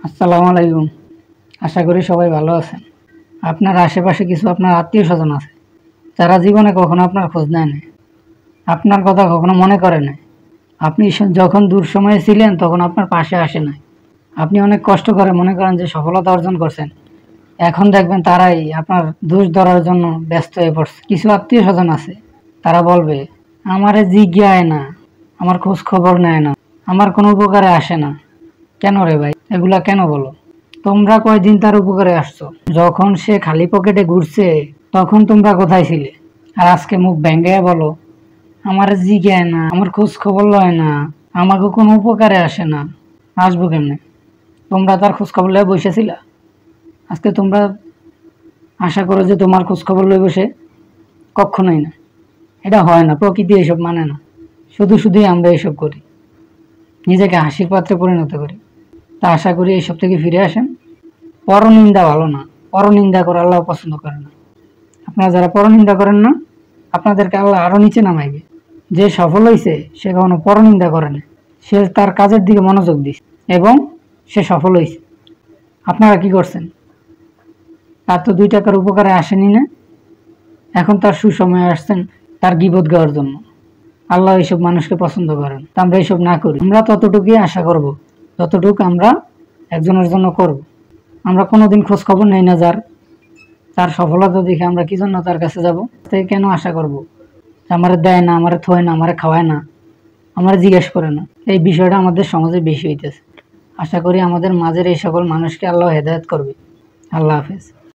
আসসালামু আলাইকুম। আশা করি সবাই ভালো আছেন। আপনার আশেপাশে কিছু আপনার আত্মীয়-স্বজন আছে, যারা জীবনে কখনো আপনার খোঁজ নেয় নাই, আপনার কথা কখনো মনে করে নাই। আপনি যখন দূর সময়ে ছিলেন তখন আপনার পাশে আসে নাই। আপনি অনেক কষ্ট করে মনে করেন যে সফলতা অর্জন করছেন। এখন দেখবেন তারাই আপনার দোষ ধরার জন্য ব্যস্ত হয়ে পড়ছে। কিছু আত্মীয়-স্বজন আছে, তারা বলবে, আমারে জিজ্ঞায় না, আমার খোঁজ খবর নেয় না, আমার কোনো উপকারে আসে না। কেন রে ভাই, এগুলা কেন বলো? তোমরা কয়দিন তার উপকারে আসছো? যখন সে খালি পকেটে ঘুরছে তখন তোমরা কোথায় ছিলে? আর আজকে মুখ ভেঙ্গাইয়া বলো, আমার জিজ্ঞায় না, আমার খোঁজ খবর লয় না, আমাকে কোনো উপকারে আসে না। আসবো কেমনে? তোমরা তার খোঁজ খবর লয়ে বসেছিলা? আজকে তোমরা আশা করো যে তোমার খোঁজ খবর লয়ে বসে? কখনোই না। এটা হয় না, প্রকৃতি এসব মানে না। শুধু শুধুই আমরা এসব করি, নিজেকে হাসির পাত্রে পরিণত করি। তা আশা করি এইসব থেকে ফিরে আসেন। পরনিন্দা ভালো না, পরনিন্দা করে আল্লাহ পছন্দ করে না। আপনারা যারা পরনিন্দা করেন না, আপনাদেরকে আল্লাহ আরো নিচে নামাইবে। যে সফল হয়েছে সে কখনো পরনিন্দা করে না, সে তার কাজের দিকে মনোযোগ দিচ্ছে এবং সে সফল হয়েছে। আপনারা কি করছেন? তার তো 2 টাকার উপকারে আসেনি না, এখন তার সুসময়ে আসছেন তার গীবত গাওয়ার জন্য। আল্লাহ এইসব মানুষকে পছন্দ করেন। তা আমরা এইসব না করি। আমরা ততটুকুই আশা করব যতটুকু আমরা একজনের জন্য করব। আমরা কোনোদিন খোঁজ খবর নেই না যার, তার সফলতা দেখে আমরা কি জন্য তার কাছে যাব? তাই কেন আশা করব আমারে দেয় না, আমারে থয় না, আমারে খাওয়ায় না, আমারে জিজ্ঞেস করে না? এই বিষয়টা আমাদের সমাজে বেশি হইতেছে। আশা করি আমাদের মাঝের এই সকল মানুষকে আল্লাহ হেদায়েত করবে। আল্লাহ হাফেজ।